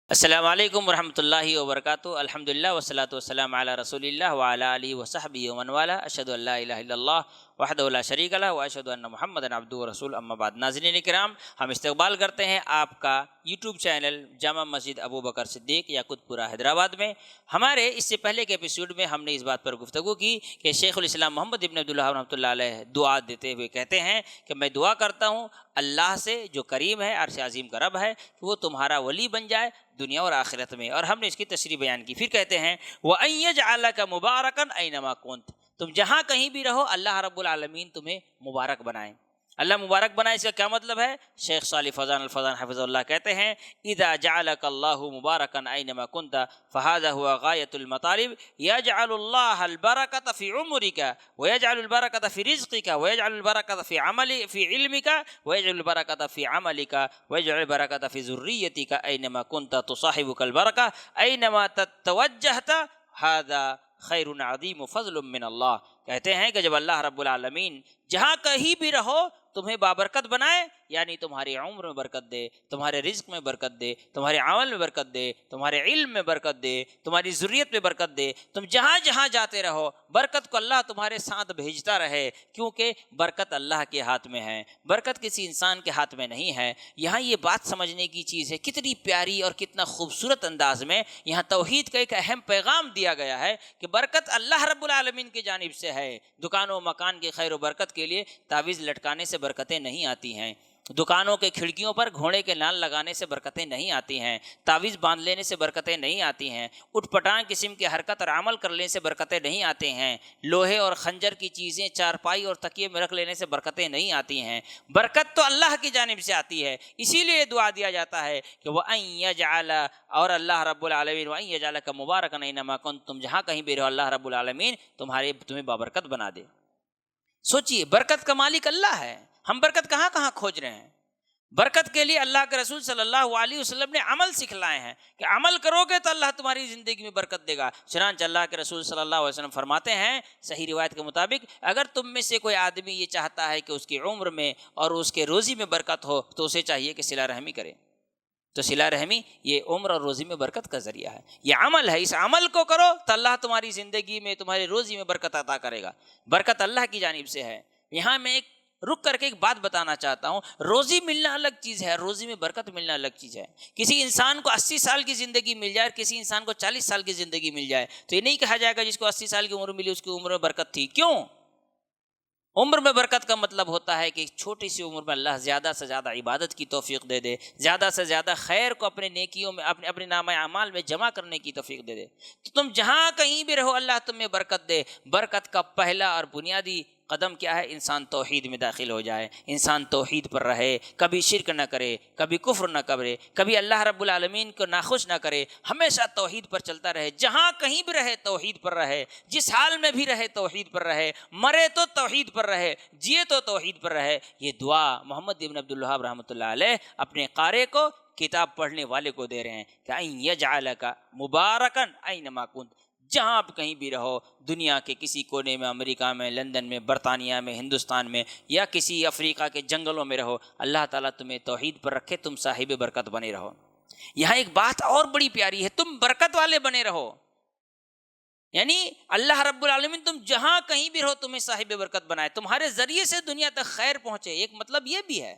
السلام علیکم ورحمۃ اللہ وبرکاتہ۔ الحمدللہ والصلاۃ والسلام علی رسول اللہ وعلی آلہ وصحبہ ومن والہ، اشہد ان لا الہ الا اللہ وحدہ لا شریک لہ واشہد ان محمدا عبدہ ورسولہ، اما بعد۔ ناظرین کرام، ہم استقبال کرتے ہیں آپ کا یوٹیوب چینل جامع مسجد ابو بکر صدیق یاقوت پورہ حیدرآباد میں۔ ہمارے اس سے پہلے کے ایپیسوڈ میں ہم نے اس بات پر گفتگو کی کہ شیخ الاسلام محمد ابن عبدالوہاب رحمۃ اللہ علیہ دعا دیتے ہوئے کہتے ہیں کہ میں دعا کرتا ہوں اللہ سے جو کریم ہے، عرش عظیم کا رب ہے، کہ وہ تمہارا ولی بن جائے دنیا اور آخرت میں۔ اور ہم نے اس کی تشریح بیان کی۔ پھر کہتے ہیں وَأَن يَجْعَلَكَ مُبَارَكًا أَيْنَمَا كُنْتَ، تم جہاں کہیں بھی رہو اللہ رب العالمین تمہیں مبارک بنائیں۔ اللہ مبارک بنائے، اس کا کیا مطلب ہے؟ شیخ صالح فوزان الفوزان حفظہ اللہ کہتے ہیں اذا جعلك الله مباركا اينما كنت فهذا هو غاية المطالب، يجعل الله البركة في عمرك ويجعل البركة في رزقك ويجعل البركة في علمك ويجعل البركة في عملك ويجعل البركة في ذريتك اينما كنت تصاحبك البركة اينما توجهت هذا خیر عظیم فضل من اللہ۔ کہتے ہیں کہ جب اللہ رب العالمین جہاں کہیں بھی رہو تمہیں بابرکت بنائے، یعنی تمہاری عمر میں برکت دے، تمہارے رزق میں برکت دے، تمہارے عمل میں برکت دے، تمہارے علم میں برکت دے، تمہاری ذریت میں برکت دے، تم جہاں جہاں جاتے رہو برکت کو اللہ تمہارے ساتھ بھیجتا رہے، کیونکہ برکت اللہ کے ہاتھ میں ہے، برکت کسی انسان کے ہاتھ میں نہیں ہے۔ یہاں یہ بات سمجھنے کی چیز ہے، کتنی پیاری اور کتنا خوبصورت انداز میں یہاں توحید کا ایک اہم پیغام دیا گیا ہے کہ برکت اللہ رب العالمین کی جانب سے ہے۔ دکان و مکان کی خیر و برکت کے لیے تعویذ لٹکانے سے برکتیں نہیں آتی ہیں، دکانوں کے کھڑکیوں پر گھوڑے کے نال لگانے سے برکتیں نہیں آتی ہیں، تعویذ باندھ لینے سے برکتیں نہیں آتی ہیں، اٹھ پٹانگ قسم کی حرکت اور عمل کر لینے سے برکتیں نہیں آتے ہیں، لوہے اور خنجر کی چیزیں چارپائی اور تکیے میں رکھ لینے سے برکتیں نہیں آتی ہیں۔ برکت تو اللہ کی جانب سے آتی ہے، اسی لیے دعا دیا جاتا ہے کہ وَأَن يَجْعَلَ، اور اللہ رب العالمین وَأن يَجْعَلَكَ مُبَارَكًا أَيْنَمَا كُنْتَ، تم جہاں کہیں بھی رہو اللہ رب العالمین تمہیں بابرکت بنا دے۔ سوچئے، برکت کا مالک اللہ ہے، ہم برکت کہاں کہاں کھوج رہے ہیں؟ برکت کے لیے اللہ کے رسول صلی اللہ علیہ وسلم نے عمل سکھلائے ہیں کہ عمل کرو گے تو اللہ تمہاری زندگی میں برکت دے گا۔ چنانچہ اللہ کے رسول صلی اللہ علیہ وسلم فرماتے ہیں صحیح روایت کے مطابق، اگر تم میں سے کوئی آدمی یہ چاہتا ہے کہ اس کی عمر میں اور اس کے روزی میں برکت ہو تو اسے چاہیے کہ صلہ رحمی کرے۔ تو صلہ رحمی یہ عمر اور روزی میں برکت کا ذریعہ ہے، یہ عمل ہے، اس عمل کو کرو تو اللہ تمہاری زندگی میں تمہاری روزی میں برکت عطا کرے گا۔ برکت اللہ کی جانب سے ہے۔ یہاں میں ایک رک کر کے ایک بات بتانا چاہتا ہوں، روزی ملنا الگ چیز ہے، روزی میں برکت ملنا الگ چیز ہے۔ کسی انسان کو 80 سال کی زندگی مل جائے اور کسی انسان کو 40 سال کی زندگی مل جائے تو یہ نہیں کہا جائے گا جس کو 80 سال کی عمر ملی اس کی عمر میں برکت تھی۔ کیوں؟ عمر میں برکت کا مطلب ہوتا ہے کہ چھوٹی سی عمر میں اللہ زیادہ سے زیادہ عبادت کی توفیق دے دے، زیادہ سے زیادہ خیر کو اپنے نیکیوں میں اپنے نامہ اعمال میں جمع کرنے کی توفیق دے دے۔ تو تم جہاں کہیں بھی رہو اللہ تمہیں برکت دے۔ برکت کا پہلا اور بنیادی قدم کیا ہے؟ انسان توحید میں داخل ہو جائے، انسان توحید پر رہے، کبھی شرک نہ کرے، کبھی کفر نہ کرے، کبھی اللہ رب العالمین کو ناخوش نہ کرے، ہمیشہ توحید پر چلتا رہے، جہاں کہیں بھی رہے توحید پر رہے، جس حال میں بھی رہے توحید پر رہے، مرے تو توحید پر رہے، جیے تو توحید پر رہے۔ یہ دعا محمد ابن عبدالوہاب رحمۃ اللہ علیہ اپنے قاری کو، کتاب پڑھنے والے کو دے رہے ہیں کہ ان یجعلک مبارکا اینما کنت، جہاں آپ کہیں بھی رہو، دنیا کے کسی کونے میں، امریکہ میں، لندن میں، برطانیہ میں، ہندوستان میں، یا کسی افریقہ کے جنگلوں میں رہو، اللہ تعالیٰ تمہیں توحید پر رکھے، تم صاحب برکت بنے رہو۔ یہاں ایک بات اور بڑی پیاری ہے، تم برکت والے بنے رہو، یعنی اللہ رب العالمین تم جہاں کہیں بھی رہو تمہیں صاحب برکت بنائے، تمہارے ذریعے سے دنیا تک خیر پہنچے۔ ایک مطلب یہ بھی ہے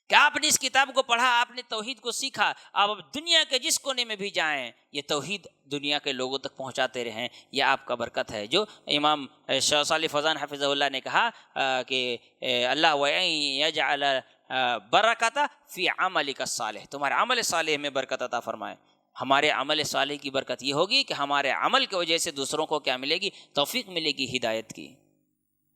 کہ آپ نے اس کتاب کو پڑھا، آپ نے توحید کو سیکھا، آپ دنیا کے جس کونے میں بھی جائیں یہ توحید دنیا کے لوگوں تک پہنچاتے رہیں، یہ آپ کا برکت ہے۔ جو امام شیخ صالح فوزان حفظہ اللہ نے کہا کہ اللہ وَأَن يَجْعَلَ بَرَكَةَ فِي عَمَلِكَ الصَّالِحِ، تمہارے عمل صالح میں برکت عطا فرمائے۔ ہمارے عمل صالح کی برکت یہ ہوگی کہ ہمارے عمل کی وجہ سے دوسروں کو کیا ملے گی؟ توفیق ملے گی ہدایت کی۔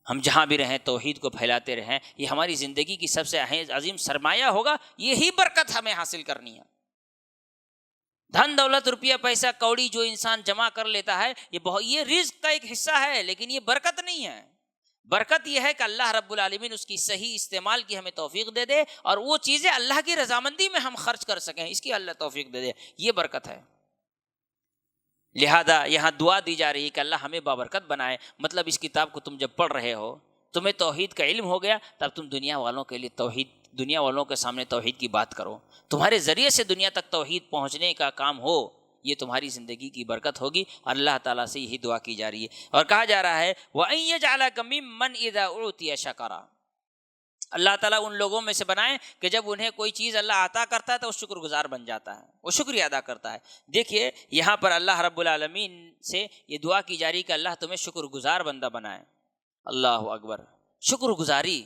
ہم جہاں بھی رہیں توحید کو پھیلاتے رہیں، یہ ہماری زندگی کی سب سے عظیم سرمایہ ہوگا، یہی برکت ہمیں حاصل کرنی ہے۔ دھن دولت روپیہ پیسہ کوڑی جو انسان جمع کر لیتا ہے یہ رزق کا ایک حصہ ہے، لیکن یہ برکت نہیں ہے۔ برکت یہ ہے کہ اللہ رب العالمین اس کی صحیح استعمال کی ہمیں توفیق دے دے اور وہ چیزیں اللہ کی رضامندی میں ہم خرچ کر سکیں، اس کی اللہ توفیق دے دے، یہ برکت ہے۔ لہذا یہاں دعا دی جا رہی ہے کہ اللہ ہمیں بابرکت بنائے۔ مطلب اس کتاب کو تم جب پڑھ رہے ہو، تمہیں توحید کا علم ہو گیا، تب تم دنیا والوں کے لیے توحید دنیا والوں کے سامنے توحید کی بات کرو، تمہارے ذریعے سے دنیا تک توحید پہنچنے کا کام ہو، یہ تمہاری زندگی کی برکت ہوگی۔ اللہ تعالیٰ سے یہی دعا کی جا رہی ہے، اور کہا جا رہا ہے وَأَن يَجْعَلَكَ مِمَّنْ إِذَا أُعْطِيَ شَكَرَ، اللہ تعالیٰ ان لوگوں میں سے بنائیں کہ جب انہیں کوئی چیز اللہ عطا کرتا ہے تو وہ شکر گزار بن جاتا ہے، وہ شکریہ ادا کرتا ہے۔ دیکھیے یہاں پر اللہ رب العالمین سے یہ دعا کی جا رہی کہ اللہ تمہیں شکر گزار بندہ بنائے۔ اللہ اکبر، شکر گزاری۔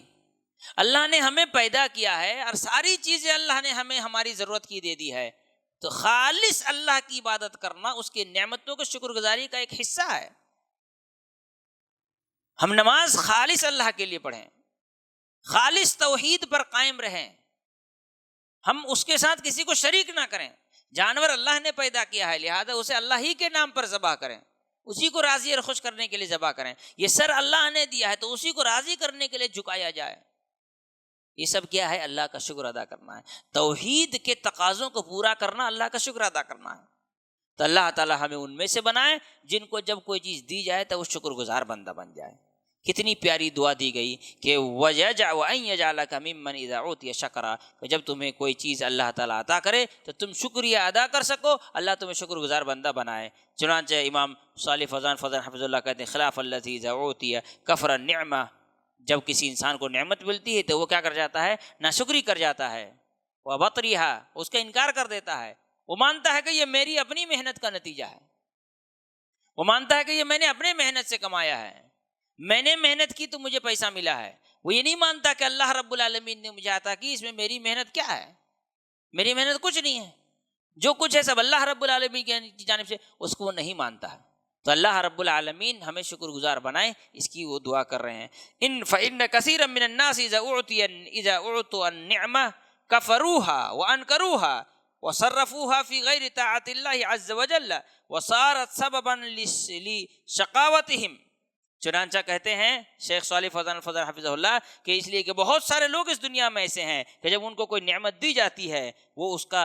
اللہ نے ہمیں پیدا کیا ہے اور ساری چیزیں اللہ نے ہمیں ہماری ضرورت کی دے دی ہے، تو خالص اللہ کی عبادت کرنا، اس کی نعمتوں کے شکر گزاری کا ایک حصہ ہے۔ ہم نماز خالص اللہ کے لیے پڑھیں، خالص توحید پر قائم رہیں، ہم اس کے ساتھ کسی کو شریک نہ کریں۔ جانور اللہ نے پیدا کیا ہے، لہذا اسے اللہ ہی کے نام پر ذبح کریں، اسی کو راضی اور خوش کرنے کے لیے ذبح کریں۔ یہ سر اللہ نے دیا ہے تو اسی کو راضی کرنے کے لیے جھکایا جائے۔ یہ سب کیا ہے؟ اللہ کا شکر ادا کرنا ہے، توحید کے تقاضوں کو پورا کرنا، اللہ کا شکر ادا کرنا ہے۔ تو اللہ تعالی ہمیں ان میں سے بنائے جن کو جب کوئی چیز دی جائے تو وہ شکر گزار بندہ بن جائے۔ کتنی پیاری دعا دی گئی کہ وَأَن يَجْعَلَكَ مِمَّنْ إِذَا أُوتِيَ شَكَرَ، کہ جب تمہیں کوئی چیز اللہ تعالیٰ عطا کرے تو تم شکریہ ادا کر سکو، اللہ تمہیں شکر گزار بندہ بنائے۔ چنانچہ امام صالح فوزان حفظ اللہ کہتے ہیں خلاف الذی اذا أُوتِیَ کفر النعمہ، جب کسی انسان کو نعمت ملتی ہے تو وہ کیا کر جاتا ہے؟ ناشکری کر جاتا ہے، وَبَطْرِهَا، اس کا انکار کر دیتا ہے، وہ مانتا ہے کہ یہ میری اپنی محنت کا نتیجہ ہے، وہ مانتا ہے کہ یہ میں نے اپنے محنت سے کمایا ہے، میں نے محنت کی تو مجھے پیسہ ملا ہے۔ وہ یہ نہیں مانتا کہ اللہ رب العالمین نے مجھے عطا کی، اس میں میری محنت کیا ہے؟ میری محنت کچھ نہیں ہے، جو کچھ ہے سب اللہ رب العالمین کی جانب سے، اس کو وہ نہیں مانتا ہے۔ تو اللہ رب العالمین ہمیں شکر گزار بنائے، اس کی وہ دعا کر رہے ہیں۔ فَإِنَّ كَثِيرًا مِّنَ النَّاسِ إِذَا أُعْطُوا النِّعْمَةَ كَفَرُوهَا وَأَنكَرُوهَا وَصَرَّفُوهَا فِي غَيْرِ طَاعَةِ اللَّهِ عَزَّ وَجَلَّ وَصَارَتْ سَبَبًا لِشَقَاوَتِهِمْ۔ چنانچہ کہتے ہیں شیخ صالح فوزان حفظہ اللہ کہ اس لیے کہ بہت سارے لوگ اس دنیا میں ایسے ہیں کہ جب ان کو کوئی نعمت دی جاتی ہے وہ اس کا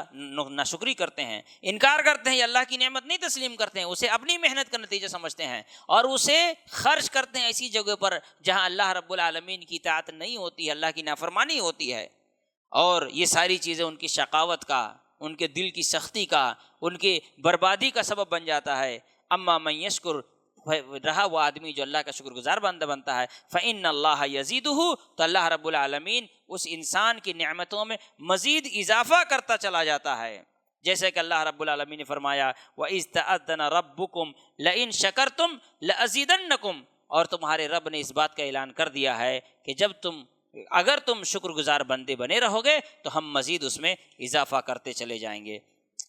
ناشکری کرتے ہیں، انکار کرتے ہیں، یہ اللہ کی نعمت نہیں تسلیم کرتے ہیں، اسے اپنی محنت کا نتیجہ سمجھتے ہیں اور اسے خرچ کرتے ہیں ایسی جگہ پر جہاں اللہ رب العالمین کی اطاعت نہیں ہوتی ہے، اللہ کی نافرمانی ہوتی ہے، اور یہ ساری چیزیں ان کی شقاوت کا، ان کے دل کی سختی کا، ان کی بربادی کا سبب بن جاتا ہے۔ اما من یشکر، رہا وہ آدمی جو اللہ کا شکر گزار بندہ بنتا ہے، فإن اللہ یزیدہ، تو اللہ رب العالمین اس انسان کی نعمتوں میں مزید اضافہ کرتا چلا جاتا ہے۔ جیسے کہ اللہ رب العالمین نے فرمایا وَإِذْ تَأَذَّنَ رَبُّكُمْ لَئِن شَكَرْتُمْ لَأَزِيدَنَّكُمْ، اور تمہارے رب نے اس بات کا اعلان کر دیا ہے کہ اگر تم شکر گزار بندے بنے رہو گے تو ہم مزید اس میں اضافہ کرتے چلے جائیں گے۔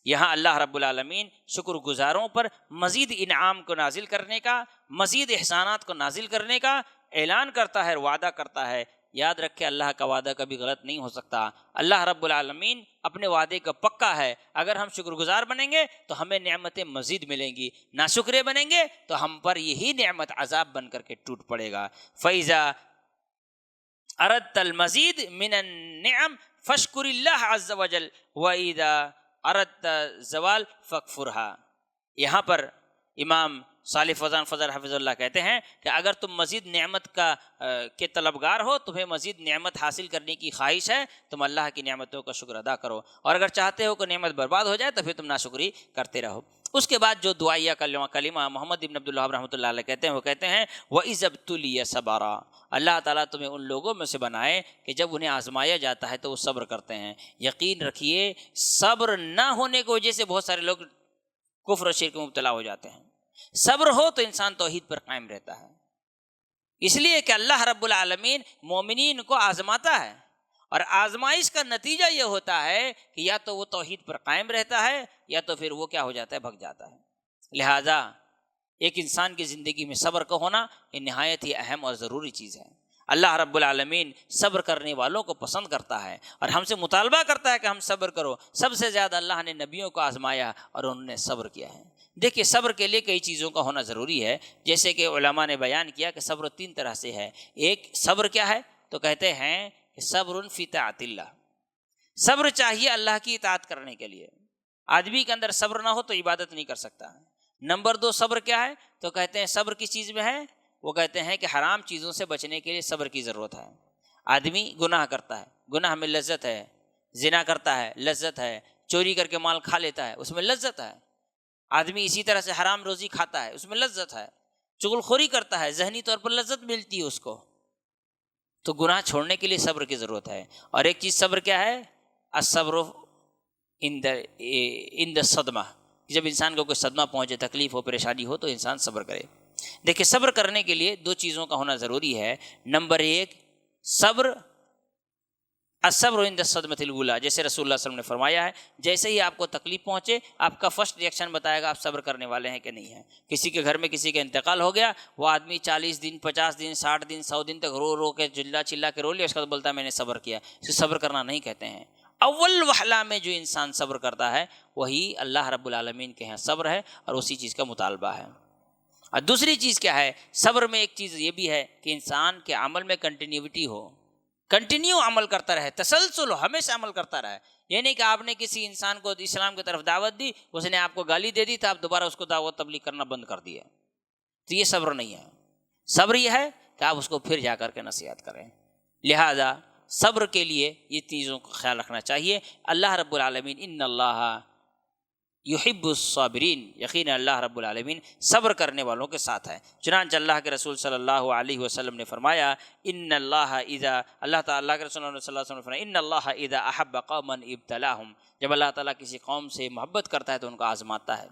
یہاں اللہ رب العالمین شکر گزاروں پر مزید انعام کو نازل کرنے کا، مزید احسانات کو نازل کرنے کا اعلان کرتا ہے، وعدہ کرتا ہے۔ یاد رکھے اللہ کا وعدہ کبھی غلط نہیں ہو سکتا، اللہ رب العالمین اپنے وعدے کا پکا ہے۔ اگر ہم شکر گزار بنیں گے تو ہمیں نعمتیں مزید ملیں گی، ناشکرے بنیں گے تو ہم پر یہی نعمت عذاب بن کر کے ٹوٹ پڑے گا۔ فَإِذَا أَرَدْتَ الْمَزِيدَ مِنَ النِّعَمِ فَاشْكُرِ اللَّهَ عَزَّ وَجَلَّ وَإِذَا أَرَدْتَ الزَّوَالَ فَاكْفُرْهَا۔ یہاں پر امام صالح فوزان حفظ اللہ کہتے ہیں کہ اگر تم مزید نعمت کے طلبگار ہو، تمہیں مزید نعمت حاصل کرنے کی خواہش ہے، تم اللہ کی نعمتوں کا شکر ادا کرو، اور اگر چاہتے ہو کہ نعمت برباد ہو جائے تو پھر تم ناشکری کرتے رہو۔ اس کے بعد جو دعائیہ کلمہ محمد ابن عبد الوہاب رحمۃ اللہ علیہ کہتے ہیں، وہ کہتے ہیں وَإِذَا ابْتُلِيَ صَبَرًا، اللہ تعالیٰ تمہیں ان لوگوں میں سے بنائے کہ جب انہیں آزمایا جاتا ہے تو وہ صبر کرتے ہیں۔ یقین رکھیے صبر نہ ہونے کی وجہ سے بہت سارے لوگ کفر و شرک میں مبتلا ہو جاتے ہیں۔ صبر ہو تو انسان توحید پر قائم رہتا ہے، اس لیے کہ اللہ رب العالمین مومنین کو آزماتا ہے، اور آزمائش کا نتیجہ یہ ہوتا ہے کہ یا تو وہ توحید پر قائم رہتا ہے یا تو پھر وہ کیا ہو جاتا ہے؟ بھگ جاتا ہے۔ لہذا ایک انسان کی زندگی میں صبر کا ہونا یہ نہایت ہی اہم اور ضروری چیز ہے۔ اللہ رب العالمین صبر کرنے والوں کو پسند کرتا ہے اور ہم سے مطالبہ کرتا ہے کہ ہم صبر کرو۔ سب سے زیادہ اللہ نے نبیوں کو آزمایا اور انہوں نے صبر کیا ہے۔ دیکھیے صبر کے لیے کئی چیزوں کا ہونا ضروری ہے، جیسے کہ علماء نے بیان کیا کہ صبر 3 طرح سے ہے۔ ایک صبر کیا ہے؟ تو کہتے ہیں کہ صبر فی طاعت اللہ، صبر چاہیے اللہ کی اطاعت کرنے کے لیے۔ آدمی کے اندر صبر نہ ہو تو عبادت نہیں کر سکتا۔ نمبر 2 صبر کیا ہے؟ تو کہتے ہیں صبر کس چیز میں ہے؟ وہ کہتے ہیں کہ حرام چیزوں سے بچنے کے لیے صبر کی ضرورت ہے۔ آدمی گناہ کرتا ہے، گناہ میں لذت ہے، زنا کرتا ہے لذت ہے، چوری کر کے مال کھا لیتا ہے اس میں لذت ہے، آدمی اسی طرح سے حرام روزی کھاتا ہے اس میں لذت ہے، چغل خوری کرتا ہے ذہنی طور پر لذت ملتی ہے اس کو. تو گناہ چھوڑنے کے لیے صبر کی ضرورت ہے. اور ایک چیز صبر کیا ہے؟ الصبر ان دا صدمہ، جب انسان کو کوئی صدمہ پہنچے، تکلیف ہو، پریشانی ہو تو انسان صبر کرے. دیکھیں صبر کرنے کے لیے دو چیزوں کا ہونا ضروری ہے. نمبر ایک صبر، الصبر عند الصدمۃ الاولیٰ، جیسے رسول اللہ صلی اللہ علیہ وسلم نے فرمایا ہے جیسے ہی آپ کو تکلیف پہنچے آپ کا فرسٹ ریئیکشن بتائے گا آپ صبر کرنے والے ہیں کہ نہیں ہیں. کسی کے گھر میں کسی کا انتقال ہو گیا، وہ آدمی 40 دن 50 دن 60 دن 100 دن تک رو رو کے چلا کے رو لیا، اس کا بولتا ہے میں نے صبر کیا. اسے صبر کرنا نہیں کہتے ہیں. اول وہلہ میں جو انسان صبر کرتا ہے وہی اللہ رب العالمین کے ہیں صبر ہے اور اسی چیز کا مطالبہ ہے. اور دوسری چیز کیا ہے؟ صبر میں ایک چیز یہ بھی ہے کہ انسان کے عمل میں کنٹینیوٹی ہو، کنٹینیو عمل کرتا رہے، تسلسل ہو، ہمیشہ عمل کرتا رہے. یہ نہیں کہ آپ نے کسی انسان کو اسلام کی طرف دعوت دی، اس نے آپ کو گالی دے دی تو آپ دوبارہ اس کو دعوت تبلیغ کرنا بند کر دیا، تو یہ صبر نہیں ہے. صبر یہ ہے کہ آپ اس کو پھر جا کر کے نصیحت کریں. لہذا صبر کے لیے یہ چیزوں کا خیال رکھنا چاہیے. اللہ رب العالمین ان اللہ یحب الصابرین، یقینا اللہ رب العالمین صبر کرنے والوں کے ساتھ ہے. چنانچہ اللہ کے رسول صلی اللہ علیہ وسلم نے فرمایا ان اللہ اذا، اللہ تعالیٰ کے رسول صلی اللہ علیہ وسلم نے فرمایا ان اللہ اذا احب قوما ابتلاهم، جب اللہ تعالیٰ کسی قوم سے محبت کرتا ہے تو ان کو آزماتا ہے.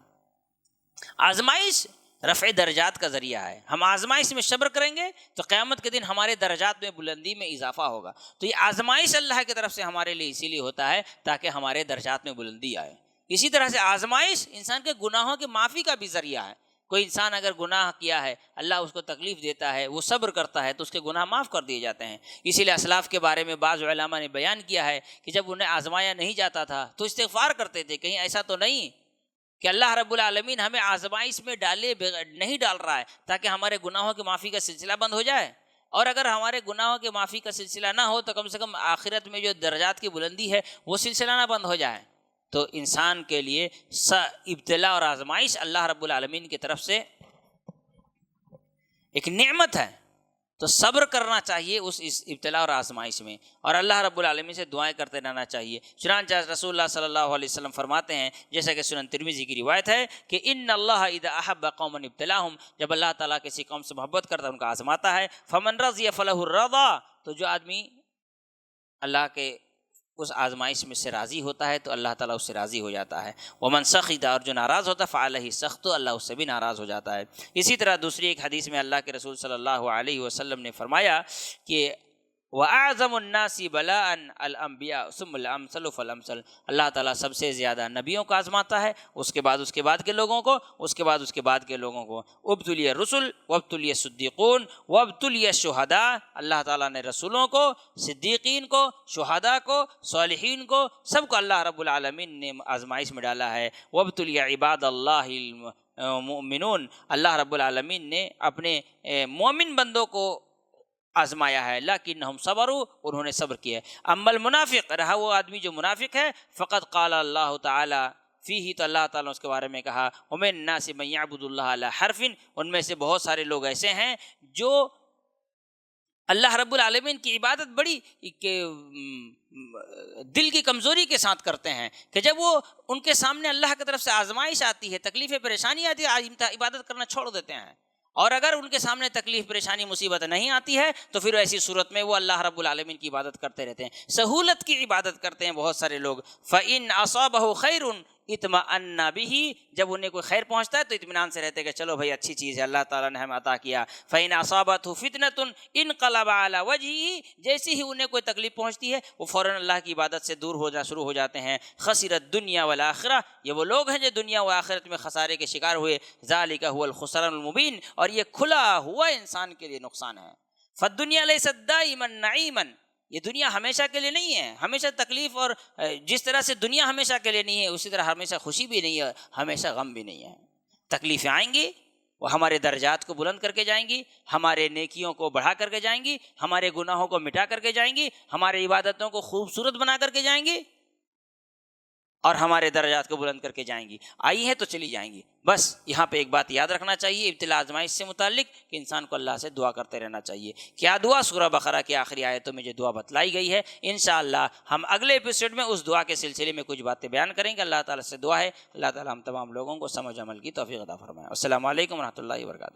آزمائش رفع درجات کا ذریعہ ہے. ہم آزمائش میں صبر کریں گے تو قیامت کے دن ہمارے درجات میں بلندی میں اضافہ ہوگا. تو یہ آزمائش اللہ کی طرف سے ہمارے لیے اسی لیے ہوتا ہے تاکہ ہمارے درجات میں بلندی آئے. اسی طرح سے آزمائش انسان کے گناہوں کی معافی کا بھی ذریعہ ہے. کوئی انسان اگر گناہ کیا ہے، اللہ اس کو تکلیف دیتا ہے، وہ صبر کرتا ہے تو اس کے گناہ معاف کر دیے جاتے ہیں. اسی لیے اسلاف کے بارے میں بعض علماء نے بیان کیا ہے کہ جب انہیں آزمایا نہیں جاتا تھا تو استغفار کرتے تھے، کہیں ایسا تو نہیں کہ اللہ رب العالمین ہمیں آزمائش میں نہیں ڈال رہا ہے تاکہ ہمارے گناہوں کی معافی کا سلسلہ بند ہو جائے. اور اگر ہمارے گناہوں کی معافی کا سلسلہ نہ ہو تو کم سے کم آخرت میں جو درجات کی بلندی ہے وہ سلسلہ نہ بند ہو جائے. تو انسان کے لیے ابتلا اور آزمائش اللہ رب العالمین کی طرف سے ایک نعمت ہے. تو صبر کرنا چاہیے اس ابتلا اور آزمائش میں، اور اللہ رب العالمین سے دعائیں کرتے رہنا چاہیے. چنانچہ رسول اللہ صلی اللہ علیہ وسلم فرماتے ہیں جیسا کہ سنن ترمذی کی روایت ہے کہ ان اللہ اذا احب قوما ابتلاهم، جب اللہ تعالیٰ کسی قوم سے محبت کرتا ہے ان کا آزماتا ہے. فمن رضی فلہ الرضا، تو جو آدمی اللہ کے اس آزمائش میں سے راضی ہوتا ہے تو اللہ تعالیٰ اس سے راضی ہو جاتا ہے. ومن سخط، اور جو ناراض ہوتا ہے فعلیہ سخط، اللہ اس سے بھی ناراض ہو جاتا ہے. اسی طرح دوسری ایک حدیث میں اللہ کے رسول صلی اللہ علیہ وسلم نے فرمایا کہ وَأَعْظَمُ النَّاسِ بَلَاءً الْأَنْبِيَاءُ ثُمَّ الْأَمْثَلُ فَالْأَمْثَلُ، اللہ تعالیٰ سب سے زیادہ نبیوں کو آزماتا ہے، اس کے بعد کے لوگوں کو، اس کے بعد کے لوگوں کو. ابتلی الرسل وابتلی الصدیقون وابتلی الشہداء، اللہ تعالیٰ نے رسولوں کو، صدیقین کو، شہداء کو، صالحین کو، سب کو اللہ رب العالمین نے آزمائش میں ڈالا ہے. وابتلی عباد اللہ المؤمنون، اللہ رب العالمین نے اپنے مومن بندوں کو آزمایا ہے. لیکنہم صبروا، انہوں نے صبر کیا. اما المنافق، رہا وہ آدمی جو منافق ہے، فقد قال اللہ تعالی فیہ، تو اللہ تعالیٰ نے اس کے بارے میں کہا ومن الناس من یعبد اللہ علی حرف، ان میں سے بہت سارے لوگ ایسے ہیں جو اللہ رب العالمین کی عبادت بڑی دل کی کمزوری کے ساتھ کرتے ہیں کہ جب وہ ان کے سامنے اللہ کی طرف سے آزمائش آتی ہے، تکلیف پریشانی آتی ہے، عبادت کرنا چھوڑ دیتے ہیں. اور اگر ان کے سامنے تکلیف پریشانی مصیبت نہیں آتی ہے تو پھر ایسی صورت میں وہ اللہ رب العالمین کی عبادت کرتے رہتے ہیں، سہولت کی عبادت کرتے ہیں بہت سارے لوگ. فَإِنْ أَصَابَهُ خَيْرٌ اطمأن بِهِ، جب انہیں کوئی خیر پہنچتا ہے تو اطمینان سے رہتے ہیں کہ چلو بھائی اچھی چیز ہے، اللہ تعالیٰ نے ہمیں عطا کیا. فَإِنْ أَصَابَتْهُ فِتْنَةٌ انقلب علی وجهه، جیسے ہی انہیں کوئی تکلیف پہنچتی ہے وہ فوراً اللہ کی عبادت سے دور شروع ہو جاتے ہیں. خسر الدنیا والآخرہ، یہ وہ لوگ ہیں جو دنیا و آخرت میں خسارے کے شکار ہوئے. ذالک هو الخسران المبین، اور یہ کھلا ہوا انسان کے لیے نقصان ہے. فالدنیا لیست دائما نعیما، یہ دنیا ہمیشہ کے لیے نہیں ہے، ہمیشہ تکلیف، اور جس طرح سے دنیا ہمیشہ کے لیے نہیں ہے اسی طرح ہمیشہ خوشی بھی نہیں ہے، ہمیشہ غم بھی نہیں ہے. تکلیفیں آئیں گی، وہ ہمارے درجات کو بلند کر کے جائیں گی، ہمارے نیکیوں کو بڑھا کر کے جائیں گی، ہمارے گناہوں کو مٹا کر کے جائیں گی، ہمارے عبادتوں کو خوبصورت بنا کر کے جائیں گی. اور ہمارے درجات کو بلند کر کے جائیں گی، آئی ہیں تو چلی جائیں گی۔ بس یہاں پہ ایک بات یاد رکھنا چاہیے ابتلا آزمائش سے متعلق کہ انسان کو اللہ سے دعا کرتے رہنا چاہیے۔ کیا دعا؟ سورہ بقرہ کی آخری آیتوں میں جو دعا بتلائی گئی ہے، انشاءاللہ ہم اگلے ایپیسوڈ میں اس دعا کے سلسلے میں کچھ باتیں بیان کریں گے۔ اللہ تعالیٰ سے دعا ہے اللہ تعالیٰ ہم تمام لوگوں کو سمجھ عمل کی توفیق عطا فرمائے۔ السلام علیکم ورحمۃ اللہ وبرکاتہ۔